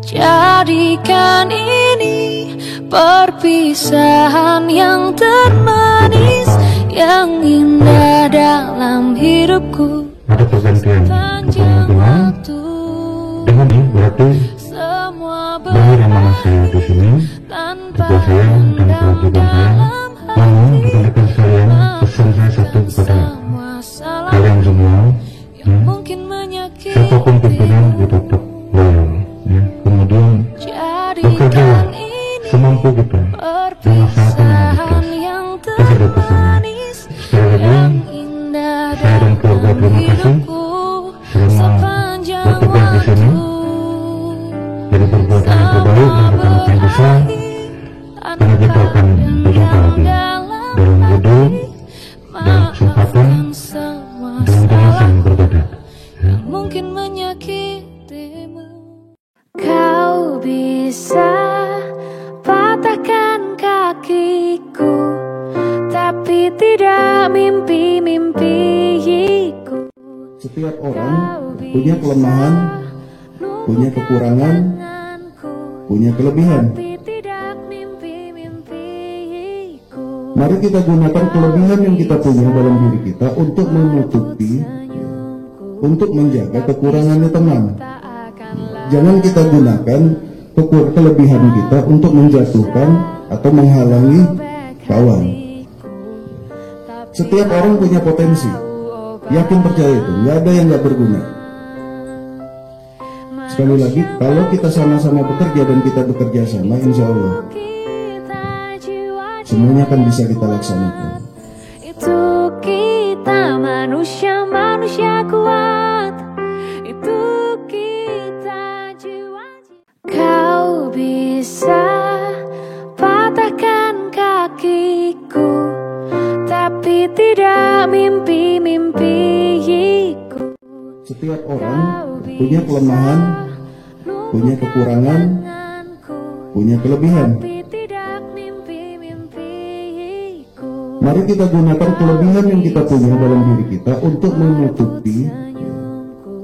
Jadikan ini perpisahan yang termanis, yang indah dalam hidupku. Ada pergantian kepemimpinan. Dengan ini berarti bahwa yang mana saya di sini, tugas saya dan kewajiban saya. Namun rekan-rekan sekalian, pesan saya satu kepada kalian semua, ya, siapapun pimpinan kita tetap loyal, ya. Kemudian bekerja semampu kita, jangan sampai menghabiskan. Itu sudah pesannya. Sekali lagi, saya dan keluarga terima kasih selama bertugas di sini. Jadi perbuatan yang terbaik dan rekan-rekan yang bisa, karena kita akan berjumpa lagi dalam judul dan kesempatan dengan kemasan yang berbeda, ya. Mungkin menyakitimu. Kau bisa patahkan kakiku, tapi tidak mimpi-mimpiku. Setiap orang punya kelemahan, punya kekurangan, punya kelebihan. Mari kita gunakan kelebihan yang kita punya dalam diri kita untuk menutupi, untuk menjaga kekurangannya teman. Jangan kita gunakan kelebihan kita untuk menjatuhkan atau menghalangi kawan. Setiap orang punya potensi. Yakin percaya itu, nggak ada yang nggak berguna. Sekali lagi, kalau kita sama-sama bekerja dan kita bekerja sama, insya Allah semuanya akan bisa kita laksanakan. Itu kita manusia kuat. Itu kita jiwa. Kau bisa patahkan kakiku, tapi tidak mimpi-mimpiku. Setiap orang punya kelemahan, punya kekurangan, punya kelebihan. Mari kita gunakan kelebihan yang kita punya dalam diri kita untuk menutupi,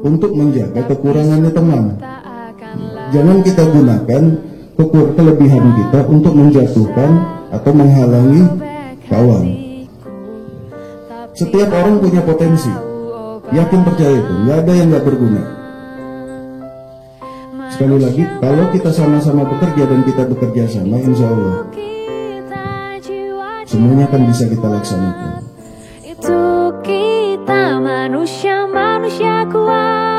untuk menjaga kekurangannya teman. Jangan kita gunakan kelebihan kita untuk menjatuhkan atau menghalangi kawan. Setiap orang punya potensi. Yakin percaya itu, nggak ada yang nggak berguna. Sekali lagi, kalau kita sama-sama bekerja dan kita bekerja sama, insya Allah semuanya akan bisa kita laksanakan. Itu kita manusia kuat.